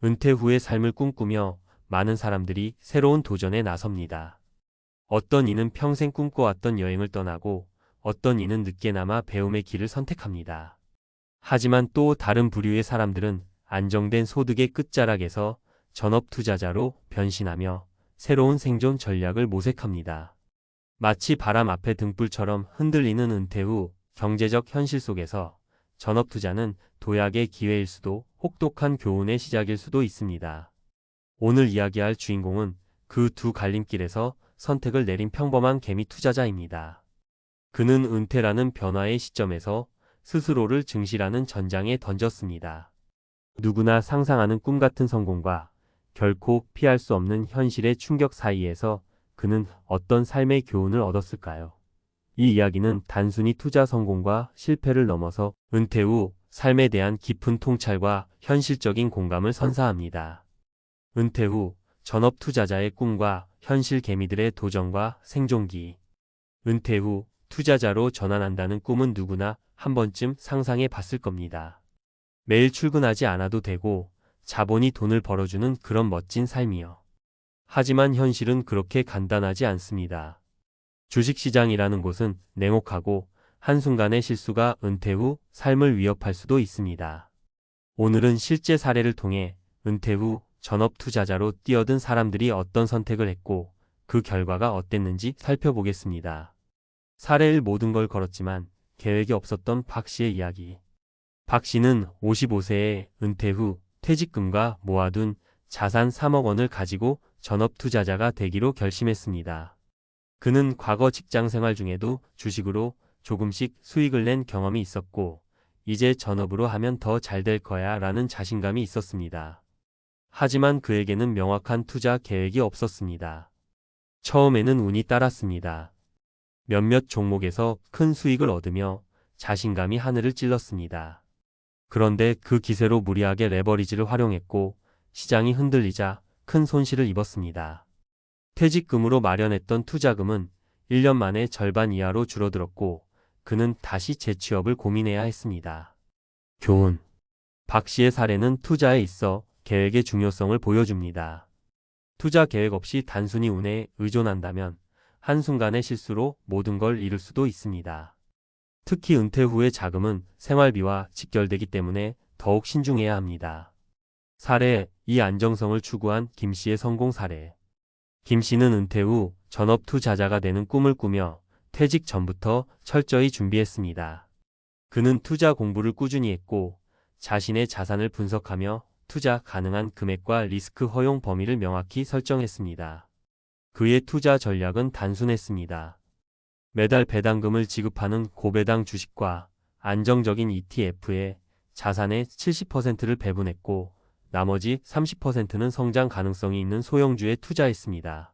은퇴 후의 삶을 꿈꾸며 많은 사람들이 새로운 도전에 나섭니다. 어떤 이는 평생 꿈꿔왔던 여행을 떠나고 어떤 이는 늦게나마 배움의 길을 선택합니다. 하지만 또 다른 부류의 사람들은 안정된 소득의 끝자락에서 전업 투자자로 변신하며 새로운 생존 전략을 모색합니다. 마치 바람 앞의 등불처럼 흔들리는 은퇴 후 경제적 현실 속에서 전업 투자는 도약의 기회일 수도 혹독한 교훈의 시작일 수도 있습니다. 오늘 이야기할 주인공은 그 두 갈림길에서 선택을 내린 평범한 개미 투자자입니다. 그는 은퇴라는 변화의 시점에서 스스로를 증시라는 전장에 던졌습니다. 누구나 상상하는 꿈 같은 성공과 결코 피할 수 없는 현실의 충격 사이에서 그는 어떤 삶의 교훈을 얻었을까요? 이 이야기는 단순히 투자 성공과 실패를 넘어서 은퇴 후 삶에 대한 깊은 통찰과 현실적인 공감을 선사합니다. 은퇴 후 전업 투자자의 꿈과 현실 개미들의 도전과 생존기. 은퇴 후 투자자로 전환한다는 꿈은 누구나 한 번쯤 상상해 봤을 겁니다. 매일 출근하지 않아도 되고 자본이 돈을 벌어주는 그런 멋진 삶이요. 하지만 현실은 그렇게 간단하지 않습니다. 주식시장이라는 곳은 냉혹하고 한순간의 실수가 은퇴 후 삶을 위협할 수도 있습니다. 오늘은 실제 사례를 통해 은퇴 후 전업 투자자로 뛰어든 사람들이 어떤 선택을 했고 그 결과가 어땠는지 살펴보겠습니다. 사례일 모든 걸 걸었지만 계획이 없었던 박 씨의 이야기. 박 씨는 55세에 은퇴 후 퇴직금과 모아둔 자산 3억 원을 가지고 전업 투자자가 되기로 결심했습니다. 그는 과거 직장 생활 중에도 주식으로 조금씩 수익을 낸 경험이 있었고 이제 전업으로 하면 더 잘 될 거야 라는 자신감이 있었습니다. 하지만 그에게는 명확한 투자 계획이 없었습니다. 처음에는 운이 따랐습니다. 몇몇 종목에서 큰 수익을 얻으며 자신감이 하늘을 찔렀습니다. 그런데 그 기세로 무리하게 레버리지를 활용했고 시장이 흔들리자 큰 손실을 입었습니다. 퇴직금으로 마련했던 투자금은 1년 만에 절반 이하로 줄어들었고 그는 다시 재취업을 고민해야 했습니다. 교훈. 박 씨의 사례는 투자에 있어 계획의 중요성을 보여줍니다. 투자 계획 없이 단순히 운에 의존한다면 한순간의 실수로 모든 걸 잃을 수도 있습니다. 특히 은퇴 후의 자금은 생활비와 직결되기 때문에 더욱 신중해야 합니다. 사례, 이 안정성을 추구한 김 씨의 성공 사례. 김 씨는 은퇴 후 전업 투자자가 되는 꿈을 꾸며 퇴직 전부터 철저히 준비했습니다. 그는 투자 공부를 꾸준히 했고 자신의 자산을 분석하며 투자 가능한 금액과 리스크 허용 범위를 명확히 설정했습니다. 그의 투자 전략은 단순했습니다. 매달 배당금을 지급하는 고배당 주식과 안정적인 ETF에 자산의 70%를 배분했고 나머지 30%는 성장 가능성이 있는 소형주에 투자했습니다.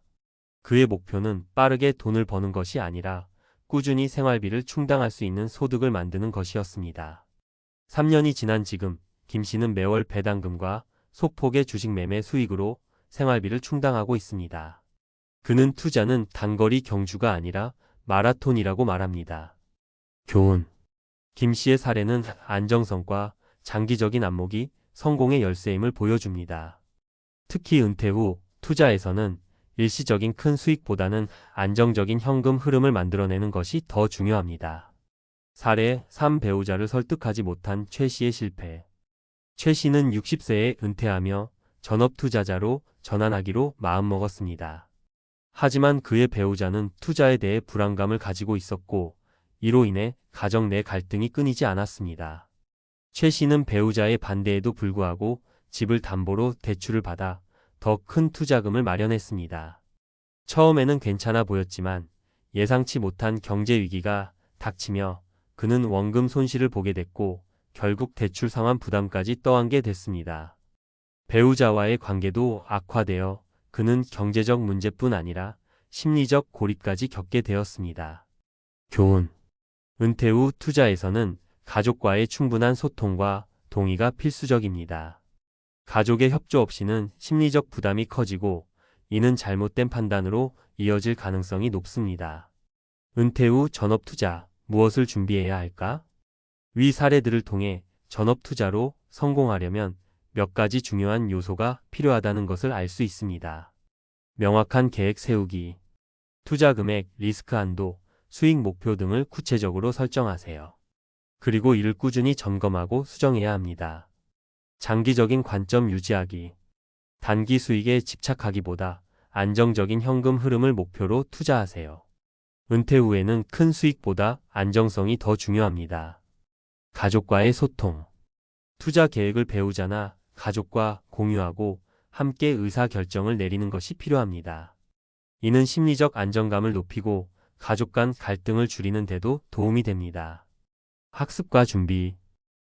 그의 목표는 빠르게 돈을 버는 것이 아니라 꾸준히 생활비를 충당할 수 있는 소득을 만드는 것이었습니다. 3년이 지난 지금 김 씨는 매월 배당금과 소폭의 주식 매매 수익으로 생활비를 충당하고 있습니다. 그는 투자는 단거리 경주가 아니라 마라톤이라고 말합니다. 교훈. 김 씨의 사례는 안정성과 장기적인 안목이 성공의 열쇠임을 보여줍니다. 특히 은퇴 후 투자에서는 일시적인 큰 수익보다는 안정적인 현금 흐름을 만들어내는 것이 더 중요합니다. 사례 3. 배우자를 설득하지 못한 최 씨의 실패. 최 씨는 60세에 은퇴하며 전업 투자자로 전환하기로 마음먹었습니다. 하지만 그의 배우자는 투자에 대해 불안감을 가지고 있었고 이로 인해 가정 내 갈등이 끊이지 않았습니다. 최 씨는 배우자의 반대에도 불구하고 집을 담보로 대출을 받아 더 큰 투자금을 마련했습니다. 처음에는 괜찮아 보였지만 예상치 못한 경제 위기가 닥치며 그는 원금 손실을 보게 됐고 결국 대출 상환 부담까지 떠안게 됐습니다. 배우자와의 관계도 악화되어 그는 경제적 문제뿐 아니라 심리적 고립까지 겪게 되었습니다. 교훈. 은퇴 후 투자에서는 가족과의 충분한 소통과 동의가 필수적입니다. 가족의 협조 없이는 심리적 부담이 커지고 이는 잘못된 판단으로 이어질 가능성이 높습니다. 은퇴 후 전업 투자, 무엇을 준비해야 할까? 위 사례들을 통해 전업 투자로 성공하려면 몇 가지 중요한 요소가 필요하다는 것을 알 수 있습니다. 명확한 계획 세우기, 투자 금액, 리스크 한도, 수익 목표 등을 구체적으로 설정하세요. 그리고 이를 꾸준히 점검하고 수정해야 합니다. 장기적인 관점 유지하기, 단기 수익에 집착하기보다 안정적인 현금 흐름을 목표로 투자하세요. 은퇴 후에는 큰 수익보다 안정성이 더 중요합니다. 가족과의 소통, 투자 계획을 배우자나 가족과 공유하고 함께 의사결정을 내리는 것이 필요합니다. 이는 심리적 안정감을 높이고 가족 간 갈등을 줄이는 데도 도움이 됩니다. 학습과 준비,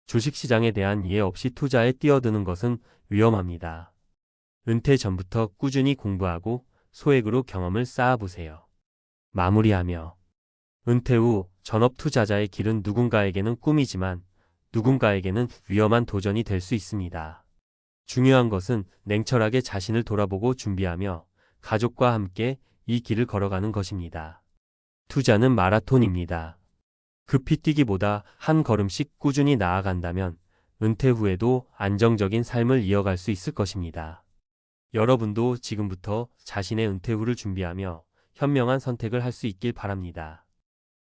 주식시장에 대한 이해 없이 투자에 뛰어드는 것은 위험합니다. 은퇴 전부터 꾸준히 공부하고 소액으로 경험을 쌓아보세요. 마무리하며, 은퇴 후 전업 투자자의 길은 누군가에게는 꿈이지만 누군가에게는 위험한 도전이 될 수 있습니다. 중요한 것은 냉철하게 자신을 돌아보고 준비하며 가족과 함께 이 길을 걸어가는 것입니다. 투자는 마라톤입니다. 급히 뛰기보다 한 걸음씩 꾸준히 나아간다면 은퇴 후에도 안정적인 삶을 이어갈 수 있을 것입니다. 여러분도 지금부터 자신의 은퇴 후를 준비하며 현명한 선택을 할 수 있길 바랍니다.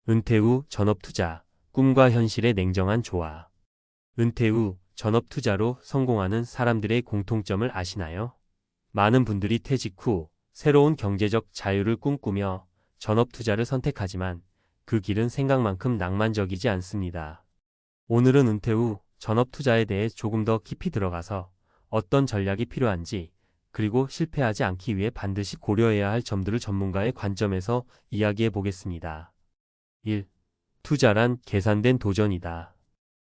은퇴 후 전업 투자, 꿈과 현실의 냉정한 조화. 은퇴 후 전업 투자로 성공하는 사람들의 공통점을 아시나요? 많은 분들이 퇴직 후 새로운 경제적 자유를 꿈꾸며 전업 투자를 선택하지만 그 길은 생각만큼 낭만적이지 않습니다. 오늘은 은퇴 후 전업 투자에 대해 조금 더 깊이 들어가서 어떤 전략이 필요한지, 그리고 실패하지 않기 위해 반드시 고려해야 할 점들을 전문가의 관점에서 이야기해 보겠습니다. 1. 투자란 계산된 도전이다.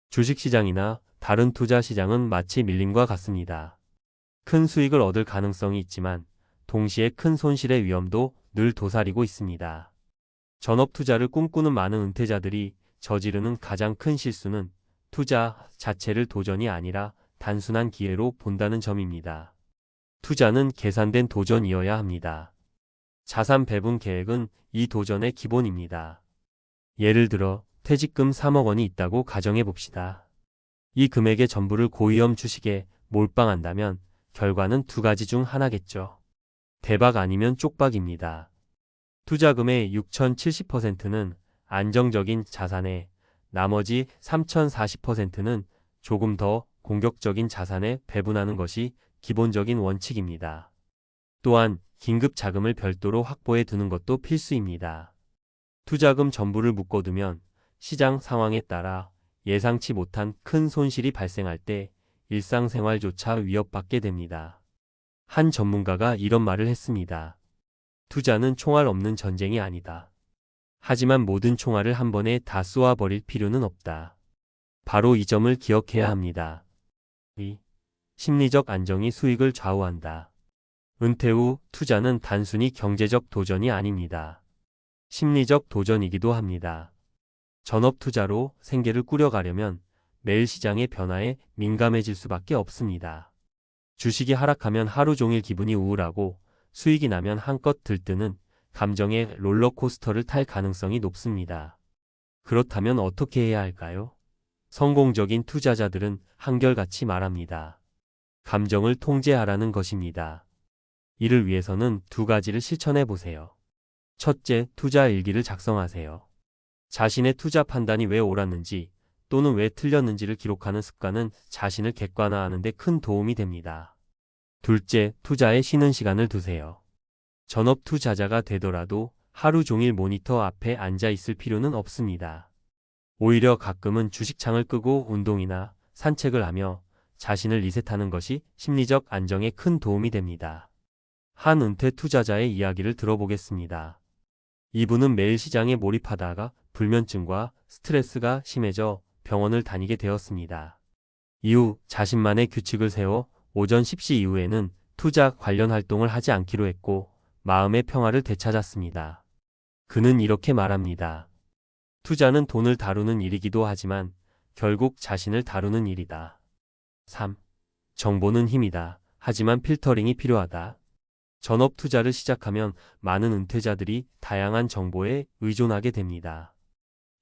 주식시장이나 다른 투자 시장은 마치 밀림과 같습니다. 큰 수익을 얻을 가능성이 있지만 동시에 큰 손실의 위험도 늘 도사리고 있습니다. 전업 투자를 꿈꾸는 많은 은퇴자들이 저지르는 가장 큰 실수는 투자 자체를 도전이 아니라 단순한 기회로 본다는 점입니다. 투자는 계산된 도전이어야 합니다. 자산 배분 계획은 이 도전의 기본입니다. 예를 들어 퇴직금 3억 원이 있다고 가정해 봅시다. 이 금액의 전부를 고위험 주식에 몰빵한다면 결과는 두 가지 중 하나겠죠. 대박 아니면 쪽박입니다. 투자금의 6,070%는 안정적인 자산에, 나머지 3,040%는 조금 더 공격적인 자산에 배분하는 것이 기본적인 원칙입니다. 또한 긴급 자금을 별도로 확보해 두는 것도 필수입니다. 투자금 전부를 묶어두면 시장 상황에 따라 예상치 못한 큰 손실이 발생할 때 일상생활조차 위협받게 됩니다. 한 전문가가 이런 말을 했습니다. 투자는 총알 없는 전쟁이 아니다. 하지만 모든 총알을 한 번에 다 쏘아버릴 필요는 없다. 바로 이 점을 기억해야 합니다. 2. 심리적 안정이 수익을 좌우한다. 은퇴 후 투자는 단순히 경제적 도전이 아닙니다. 심리적 도전이기도 합니다. 전업 투자로 생계를 꾸려가려면 매일 시장의 변화에 민감해질 수밖에 없습니다. 주식이 하락하면 하루 종일 기분이 우울하고 수익이 나면 한껏 들뜨는 감정의 롤러코스터를 탈 가능성이 높습니다. 그렇다면 어떻게 해야 할까요? 성공적인 투자자들은 한결같이 말합니다. 감정을 통제하라는 것입니다. 이를 위해서는 두 가지를 실천해 보세요. 첫째, 투자 일기를 작성하세요. 자신의 투자 판단이 왜 옳았는지 또는 왜 틀렸는지를 기록하는 습관은 자신을 객관화하는 데 큰 도움이 됩니다. 둘째, 투자에 쉬는 시간을 두세요. 전업 투자자가 되더라도 하루 종일 모니터 앞에 앉아 있을 필요는 없습니다. 오히려 가끔은 주식창을 끄고 운동이나 산책을 하며 자신을 리셋하는 것이 심리적 안정에 큰 도움이 됩니다. 한 은퇴 투자자의 이야기를 들어보겠습니다. 이분은 매일 시장에 몰입하다가 불면증과 스트레스가 심해져 병원을 다니게 되었습니다. 이후 자신만의 규칙을 세워 오전 10시 이후에는 투자 관련 활동을 하지 않기로 했고 마음의 평화를 되찾았습니다. 그는 이렇게 말합니다. 투자는 돈을 다루는 일이기도 하지만 결국 자신을 다루는 일이다. 3. 정보는 힘이다. 하지만 필터링이 필요하다. 전업 투자를 시작하면 많은 은퇴자들이 다양한 정보에 의존하게 됩니다.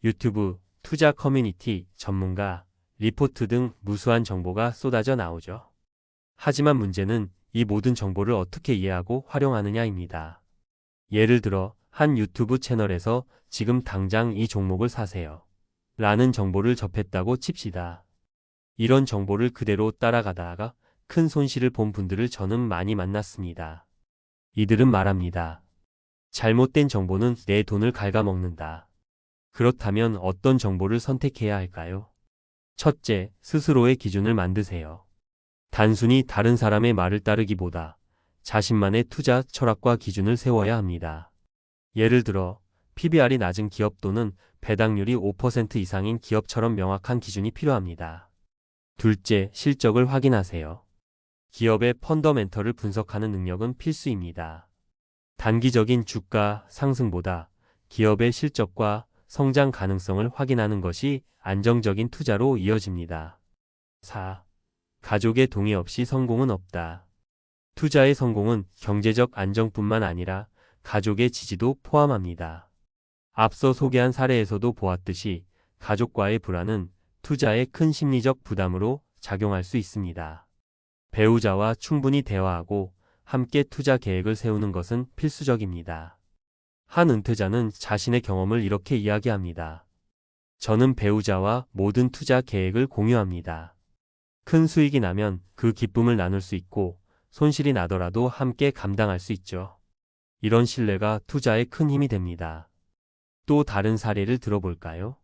유튜브, 투자 커뮤니티, 전문가, 리포트 등 무수한 정보가 쏟아져 나오죠. 하지만 문제는 이 모든 정보를 어떻게 이해하고 활용하느냐입니다. 예를 들어 한 유튜브 채널에서 지금 당장 이 종목을 사세요 라는 정보를 접했다고 칩시다. 이런 정보를 그대로 따라가다가 큰 손실을 본 분들을 저는 많이 만났습니다. 이들은 말합니다. 잘못된 정보는 내 돈을 갉아먹는다. 그렇다면 어떤 정보를 선택해야 할까요? 첫째, 스스로의 기준을 만드세요. 단순히 다른 사람의 말을 따르기보다 자신만의 투자 철학과 기준을 세워야 합니다. 예를 들어 PBR이 낮은 기업 또는 배당률이 5% 이상인 기업처럼 명확한 기준이 필요합니다. 둘째, 실적을 확인하세요. 기업의 펀더멘털을 분석하는 능력은 필수입니다. 단기적인 주가 상승보다 기업의 실적과 성장 가능성을 확인하는 것이 안정적인 투자로 이어집니다. 4. 가족의 동의 없이 성공은 없다. 투자의 성공은 경제적 안정뿐만 아니라 가족의 지지도 포함합니다. 앞서 소개한 사례에서도 보았듯이 가족과의 불안은 투자에 큰 심리적 부담으로 작용할 수 있습니다. 배우자와 충분히 대화하고 함께 투자 계획을 세우는 것은 필수적입니다. 한 은퇴자는 자신의 경험을 이렇게 이야기합니다. 저는 배우자와 모든 투자 계획을 공유합니다. 큰 수익이 나면 그 기쁨을 나눌 수 있고 손실이 나더라도 함께 감당할 수 있죠. 이런 신뢰가 투자에 큰 힘이 됩니다. 또 다른 사례를 들어볼까요?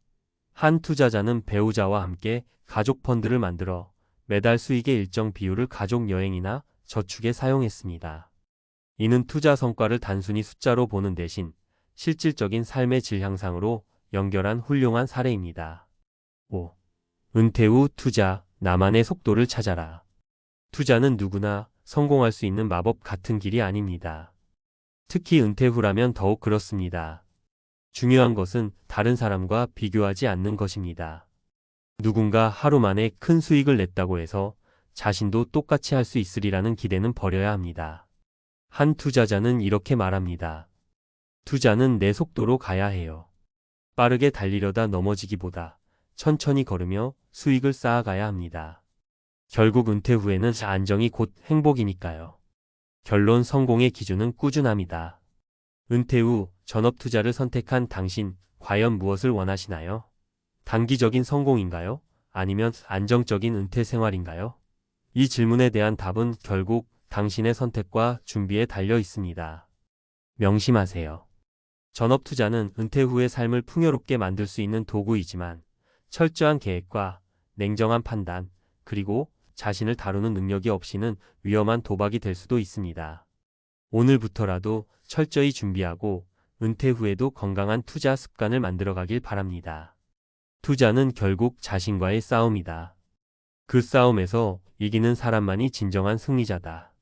한 투자자는 배우자와 함께 가족 펀드를 만들어 매달 수익의 일정 비율을 가족 여행이나 저축에 사용했습니다. 이는 투자 성과를 단순히 숫자로 보는 대신 실질적인 삶의 질 향상으로 연결한 훌륭한 사례입니다. 5. 은퇴 후 투자, 나만의 속도를 찾아라. 투자는 누구나 성공할 수 있는 마법 같은 길이 아닙니다. 특히 은퇴 후라면 더욱 그렇습니다. 중요한 것은 다른 사람과 비교하지 않는 것입니다. 누군가 하루 만에 큰 수익을 냈다고 해서 자신도 똑같이 할 수 있으리라는 기대는 버려야 합니다. 한 투자자는 이렇게 말합니다. 투자는 내 속도로 가야 해요. 빠르게 달리려다 넘어지기보다 천천히 걸으며 수익을 쌓아가야 합니다. 결국 은퇴 후에는 안정이 곧 행복이니까요. 결론, 성공의 기준은 꾸준함이다. 은퇴 후 전업 투자를 선택한 당신, 과연 무엇을 원하시나요? 단기적인 성공인가요? 아니면 안정적인 은퇴 생활인가요? 이 질문에 대한 답은 결국 당신의 선택과 준비에 달려 있습니다. 명심하세요. 전업 투자는 은퇴 후의 삶을 풍요롭게 만들 수 있는 도구이지만 철저한 계획과 냉정한 판단, 그리고 자신을 다루는 능력이 없이는 위험한 도박이 될 수도 있습니다. 오늘부터라도 철저히 준비하고 은퇴 후에도 건강한 투자 습관을 만들어가길 바랍니다. 투자는 결국 자신과의 싸움이다. 그 싸움에서 이기는 사람만이 진정한 승리자다.